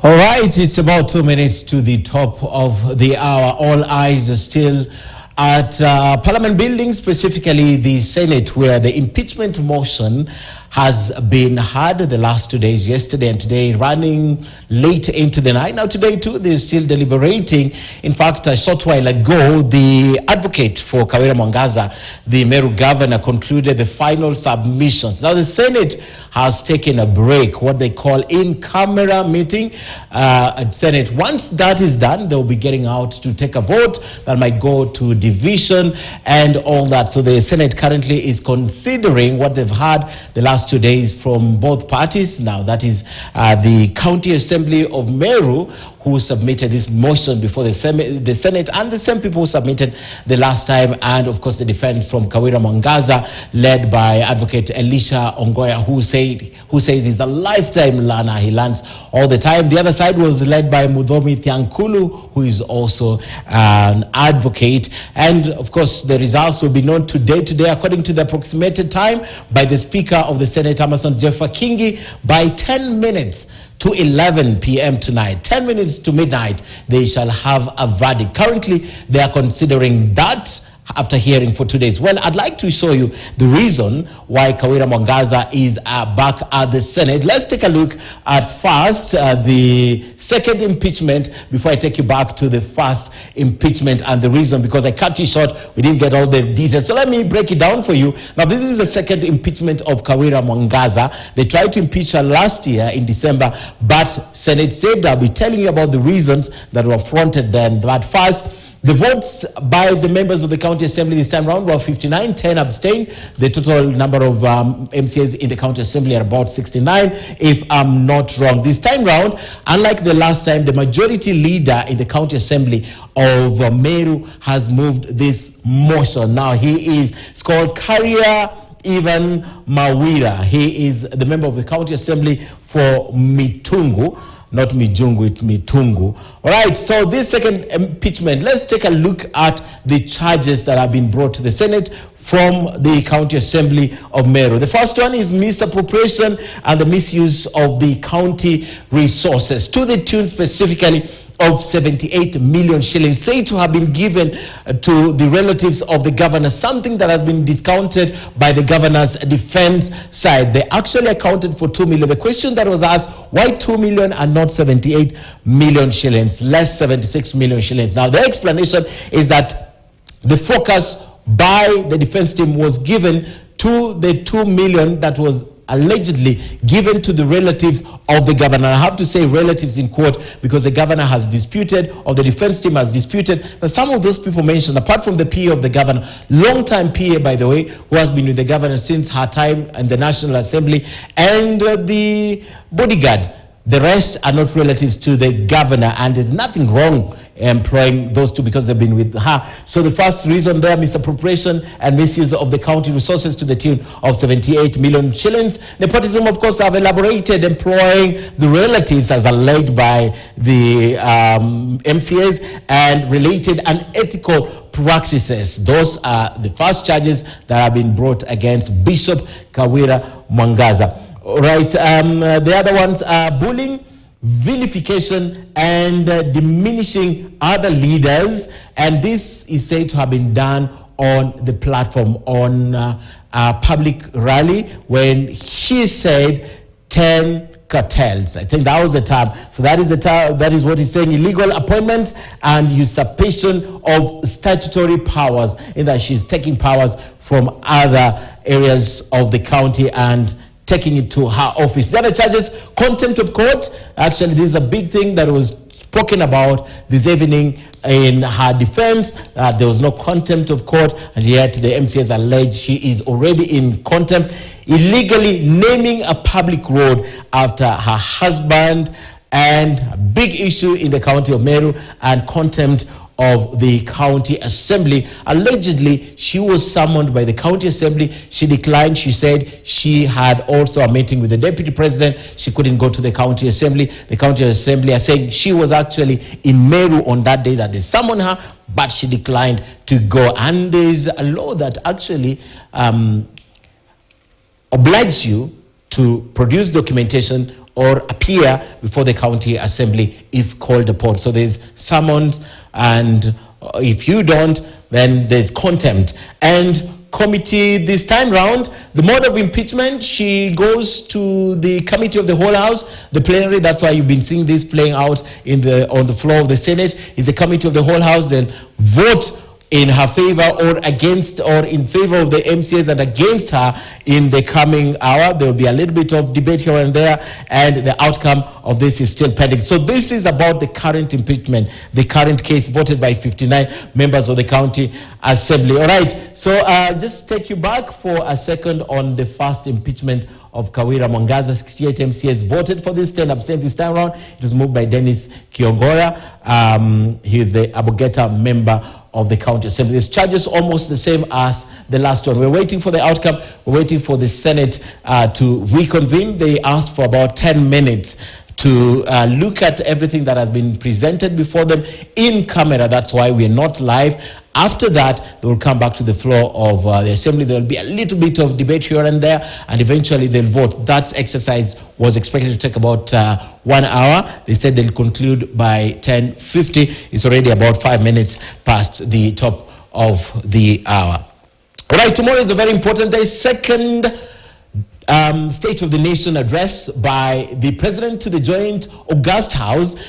All right, it's about 2 minutes to the top of the hour. All eyes are still at Parliament building, specifically the Senate, where the impeachment motion has been heard the last 2 days, yesterday and today, running late into the night. Now today too, they're still deliberating. In fact, a short while ago, the advocate for Governor Mwangaza, the Meru governor, concluded the final submissions. Now the Senate has taken a break, what they call in-camera meeting at Senate. Once that is done, they'll be getting out to take a vote that might go to division and all that. So the Senate currently is considering what they've had the last 2 days from both parties. Now that is the County Assembly of Meru, who submitted this motion before the Senate, and the same people who submitted the last time, and of course the defense from Governor Mwangaza, led by Advocate Elisha Ongoya, who says he's a lifetime learner. He learns all the time. The other side was led by Muthomi Thiankulu, who is also an advocate. And of course, the results will be known today, according to the approximated time by the Speaker of the Senate, Amason Jeffa Kingi, by 10 minutes to 11 p.m. tonight, 10 minutes to midnight, they shall have a verdict. Currently, they are considering that after hearing for 2 days. Well, I'd like to show you the reason why Governor Mwangaza is back at the Senate. Let's take a look at first the second impeachment before I take you back to the first impeachment and the reason, because I cut you short. We didn't get all the details. So let me break it down for you. Now, this is the second impeachment of Governor Mwangaza. They tried to impeach her last year in December, but Senate said I'll be telling you about the reasons that were fronted then. But first, the votes by the members of the County Assembly this time around were 59, 10 abstained. The total number of MCAs in the County Assembly are about 69, if I'm not wrong. This time round, unlike the last time, the majority leader in the County Assembly of Meru has moved this motion. Now, it's called Carrier Ivan Mawira. He is the member of the County Assembly for Mitungu. Not Mijungu, it's Mitungu. All right, so this second impeachment, let's take a look at the charges that have been brought to the Senate from the County Assembly of Meru. The first one is misappropriation and the misuse of the county resources, to the tune specifically of 78 million shillings, said to have been given to the relatives of the governor, something that has been discounted by the governor's defense side. They actually accounted for 2 million. The question that was asked, why 2 million and not 78 million shillings, less 76 million shillings? Now, the explanation is that the focus by the defense team was given to the 2 million that was allegedly given to the relatives of the governor. I have to say relatives in quote, because the governor has disputed, or the defense team has disputed, that some of those people mentioned, apart from the PA of the governor, long-time PA, by the way, who has been with the governor since her time in the National Assembly, and the bodyguard, the rest are not relatives to the governor, and there's nothing wrong employing those two because they've been with her. So the first reason there, misappropriation and misuse of the county resources to the tune of 78 million shillings. Nepotism, of course, have elaborated employing the relatives as alleged by the MCAs, and related unethical practices. Those are the first charges that have been brought against Bishop Kawira Mwangaza. All right, the other ones are bullying, vilification, and diminishing other leaders, and this is said to have been done on the platform on a public rally when she said 10 cartels. I think that was the term. So that is the term, that is what he's saying: illegal appointments and usurpation of statutory powers, in that she's taking powers from other areas of the county and taking it to her office. The other charges, contempt of court. Actually, this is a big thing that was spoken about this evening in her defense. There was no contempt of court, and yet the MCS alleged she is already in contempt. Illegally naming a public road after her husband, and a big issue in the county of Meru, and contempt of the county assembly. Allegedly, she was summoned by the county assembly. She declined. She said she had also a meeting with the deputy president. She couldn't go to the county assembly. The county assembly are saying she was actually in Meru on that day that they summoned her, but she declined to go. And there's a law that actually obliges you to produce documentation or appear before the county assembly if called upon. So there's summons, and if you don't, then there's contempt. And committee this time round, the mode of impeachment, she goes to the committee of the whole house, the plenary. That's why you've been seeing this playing out on the floor of the Senate. Is a committee of the whole house, then vote in her favor or against, or in favor of the MCAs and against her in the coming hour. There will be a little bit of debate here and there, and the outcome of this is still pending. So this is about the current impeachment, the current case voted by 59 members of the county assembly. All right, so just take you back for a second on the first impeachment of Kawira Mwangaza. 68 MCAs voted for this, 10 abstained this time around. It was moved by Dennis Kiongora. He is the Abogeta member of the county assembly. This charges almost the same as the last one. We're waiting for the outcome. We're waiting for the Senate to reconvene. They asked for about 10 minutes to look at everything that has been presented before them in camera. That's why we're not live. After that, they will come back to the floor of the assembly. There will be a little bit of debate here and there, and eventually they'll vote. That exercise was expected to take about 1 hour. They said they'll conclude by 10:50. It's already about 5 minutes past the top of the hour. All right, tomorrow is a very important day. Second State of the Nation address by the President to the Joint August House.